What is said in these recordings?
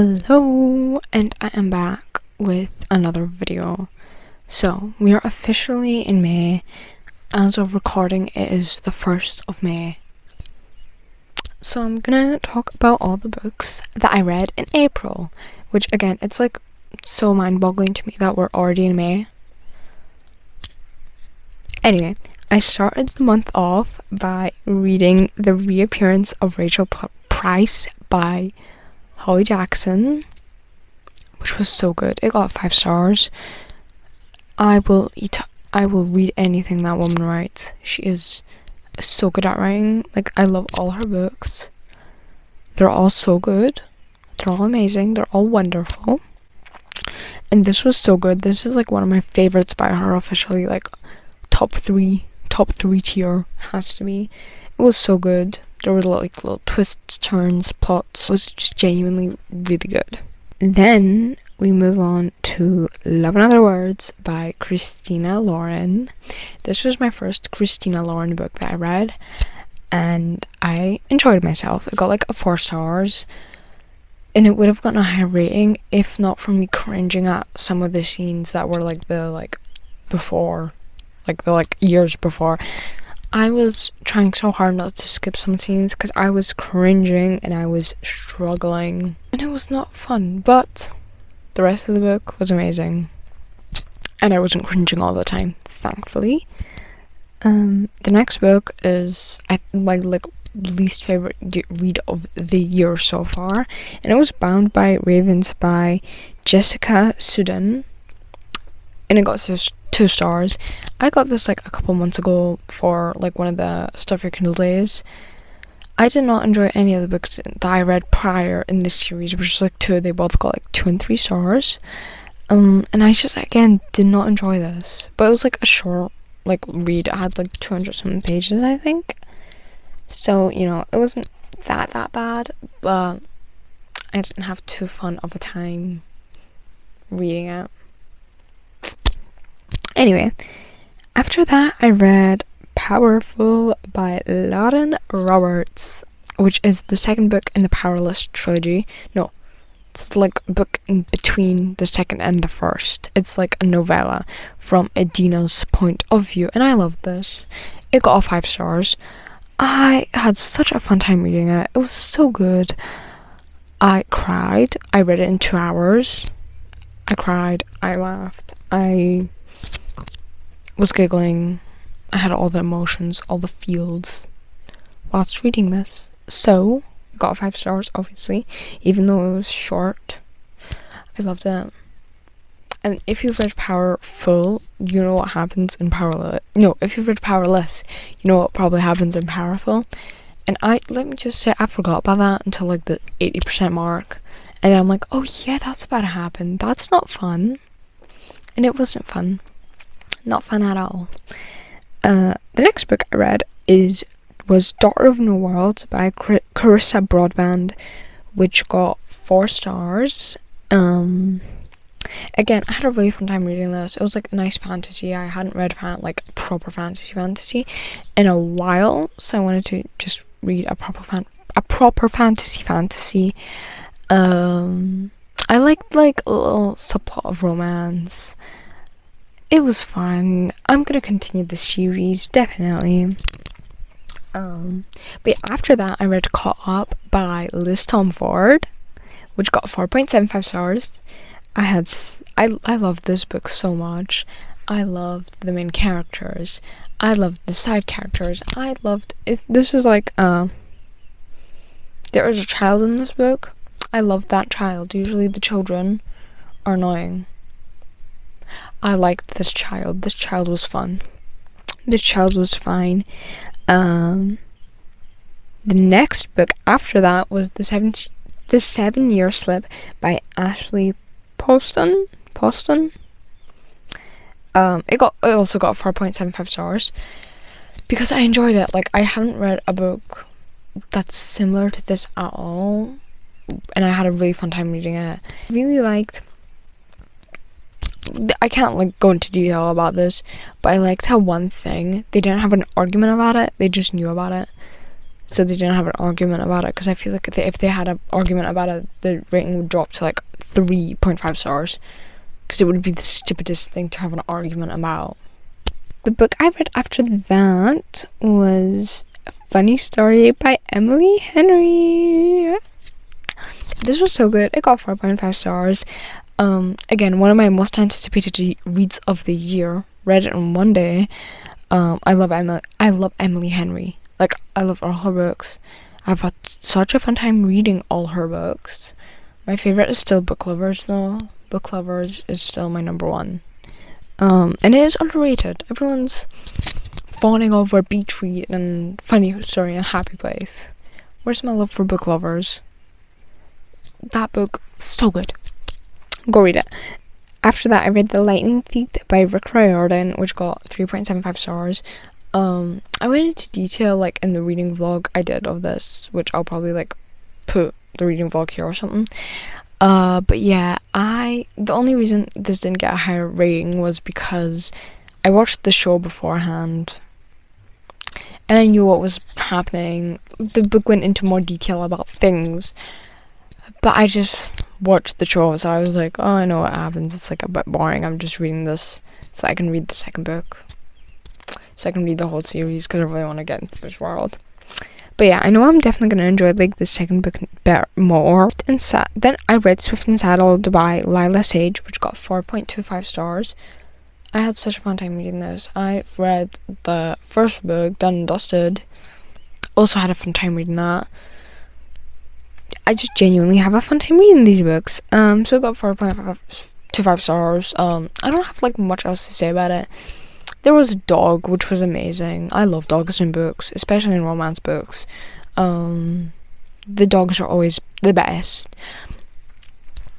Hello, and I am back with another video. So, we are officially in May. As of recording, it is the 1st of May. So I'm gonna talk about all the books that I read in April, which again, it's like so mind-boggling to me that we're already in May. Anyway, I started the month off by reading The Reappearance of Rachel Price by Holly Jackson, which was so good. It got 5 stars. I will read anything that woman writes. She is so good at writing. Like, I love all her books. They're all so good. They're all amazing. They're all wonderful. And this was so good. This is like one of my favorites by her, officially, like top three tier has to be. It was so good. There were like little twists, turns, plots. It was just genuinely really good. Then we move on to Love and Other Words by Christina Lauren. This was my first Christina Lauren book that I read, and I enjoyed myself. It got like 4 stars, and it would have gotten a higher rating if not for me cringing at some of the scenes that were like the years before. I was trying so hard not to skip some scenes because I was cringing and I was struggling, and it was not fun, but the rest of the book was amazing and I wasn't cringing all the time, thankfully. The next book is my least favorite read of the year so far, and it was Bound by Ravens by Jessica Sudden, and it got 2 stars. I got this like a couple months ago for like one of the Stuff Your Kindle days. I did not enjoy any of the books that I read prior in this series, which is like 2. They both got like 2 and 3 stars. And I just again did not enjoy this. But it was like a short read. It had like 200 something pages, I think. So, it wasn't that bad, but I didn't have too fun of a time reading it. Anyway, after that I read Powerful by Lauren Roberts, which is the second book in the Powerless trilogy. No, it's like a book in between the second and the first. It's like a novella from Adina's point of view, and I loved this. It got 5 stars. I had such a fun time reading it. It was so good. I cried. I read it in 2 hours. I cried. I laughed. I was giggling. I had all the emotions, all the feels whilst reading this. So, I got 5 stars, obviously, even though it was short. I loved it. And if you've read Powerful, you know what happens in Powerless. No, if you've read Powerless, you know what probably happens in Powerful. And let me just say, I forgot about that until like the 80% mark. And then I'm like, oh yeah, that's about to happen. That's not fun. And it wasn't fun. Not fun at all. The next book I read was Daughter of No Worlds by Carissa Broadband, which got 4 stars. Again, I had a really fun time reading this. It was like a nice fantasy. I hadn't read proper fantasy in a while, so I wanted to just read a proper fantasy. I liked like a little subplot of romance. It was fun. I'm gonna continue the series, definitely. But after that, I read Caught Up by Liz Tomford, which got 4.75 stars. I loved this book so much. I loved the main characters. I loved the side characters. I loved it. This is like there is a child in this book. I loved that child. Usually the children are annoying. I liked this child. This child was fun. This child was fine. The next book after that was The 7-Year Slip by Ashley Poston. It also got 4.75 stars because I enjoyed it. Like, I haven't read a book that's similar to this at all, and I had a really fun time reading it. I really liked. I can't go into detail about this, but I liked how one thing, they didn't have an argument about it, they just knew about it. so they didn't have an argument about it, because I feel like if they had an argument about it, the rating would drop to like 3.5 stars, because it would be the stupidest thing to have an argument about. The book I read after that was A Funny Story by Emily Henry. This was so good. It got 4.5 stars. Again, one of my most anticipated reads of the year. Read it in one day. I love Emily Henry. Like, I love all her books. I've had such a fun time reading all her books. My favorite is still Book Lovers, though. Book Lovers is still my number one. And it is underrated. Everyone's fawning over Beach Read and Funny Story and Happy Place. Where's my love for Book Lovers? That book, so good. Go read it. After that, I read The Lightning Thief by Rick Riordan, which got 3.75 stars. I went into detail, like, in the reading vlog I did of this, which I'll probably, like, put the reading vlog here or something. But yeah, the only reason this didn't get a higher rating was because I watched the show beforehand, and I knew what was happening. The book went into more detail about things, but I just watched the show, so I was like, oh, I know what happens. It's, like, a bit boring. I'm just reading this so I can read the second book. So I can read the whole series, because I really want to get into this world. But yeah, I know I'm definitely going to enjoy, like, the second book more. Then I read Swift and Saddled by Lila Sage, which got 4.25 stars. I had such a fun time reading this. I read the first book, Done and Dusted. Also had a fun time reading that. I just genuinely have a fun time reading these books. So it got 4.25 stars. I don't have, like, much else to say about it. There was a dog, which was amazing. I love dogs in books, especially in romance books. The dogs are always the best.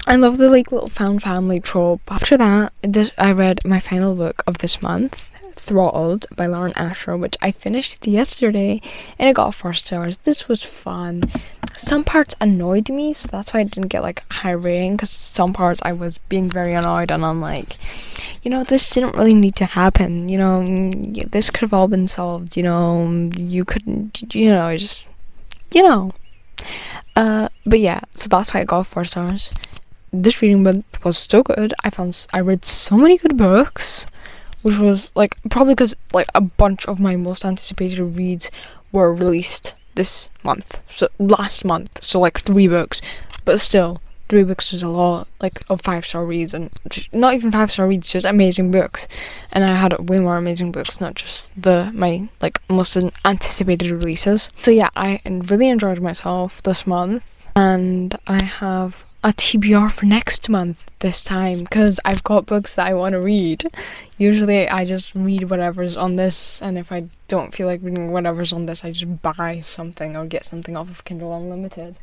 I love the, like, little found family trope. After that, I read my final book of this month, Throttled by Lauren Asher, which I finished yesterday, and it got 4 stars. This was fun. Some parts annoyed me, so that's why I didn't get, like, a high rating, because some parts I was being very annoyed, and I'm like, this didn't really need to happen. This could have all been solved. You couldn't, but yeah, so that's why I got 4 stars. This reading month was so good. I read so many good books, which was, like, probably because, like, a bunch of my most anticipated reads were released this month, so last month, so, like, 3 books, but still, 3 books is a lot, like, of 5-star reads, and not even 5-star reads, just amazing books. And I had way more amazing books, not just my, like, most anticipated releases. So yeah, I really enjoyed myself this month, and I have a TBR for next month this time, because I've got books that I want to read. Usually I just read whatever's on this, and if I don't feel like reading whatever's on this, I just buy something or get something off of Kindle Unlimited.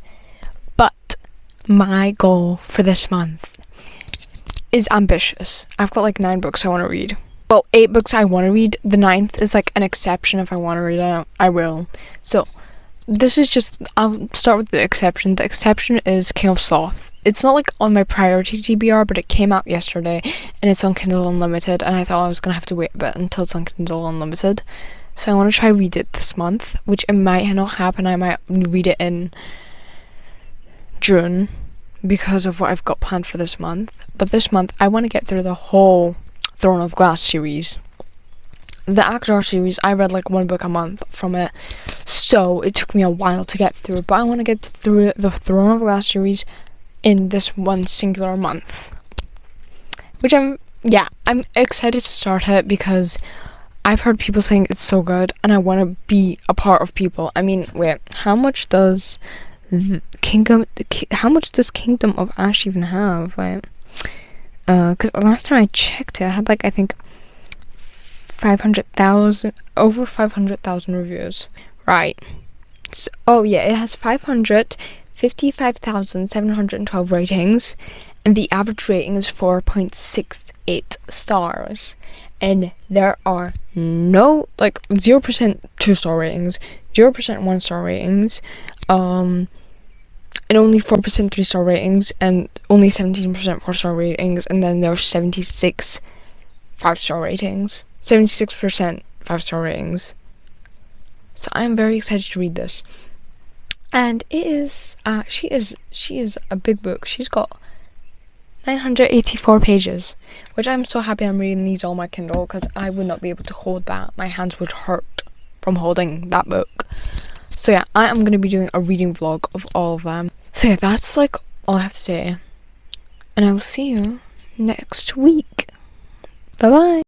But my goal for this month is ambitious. I've got, like, 9 books I want to read. Well, 8 books I want to read. The 9th is, like, an exception. If I want to read it, I will. So this is just, I'll start with the exception. The exception is King of Sloth. It's not, like, on my priority TBR, but it came out yesterday, and it's on Kindle Unlimited, and I thought I was going to have to wait a bit until it's on Kindle Unlimited. So I want to try read it this month, which it might not happen. I might read it in June, because of what I've got planned for this month. But this month, I want to get through the whole Throne of Glass series. The Axar series, I read, like, 1 book a month from it, so it took me a while to get through, but I want to get through the Throne of Glass series in this one singular month, which I'm excited to start it, because I've heard people saying it's so good, and I want to be a part of people. I mean, wait, how much does Kingdom of Ash even have? Like, because last time I checked it, I had, like, I think over 500,000 reviews. Right. So, oh yeah, it has 555,712 ratings, and the average rating is 4.68 stars. And there are no, like, 0% 2-star ratings, 0% 1-star ratings, and only 4% 3-star ratings, and only 17% 4-star ratings, and then there's 76 5-star ratings, 76% 5-star ratings. So I am very excited to read this. and it is she is a big book. She's got 984 pages, which I'm so happy I'm reading these on my Kindle, because I would not be able to hold that. My hands would hurt from holding that book. So yeah, I am going to be doing a reading vlog of all of them. So yeah, that's like all I have to say, and I will see you next week. Bye bye.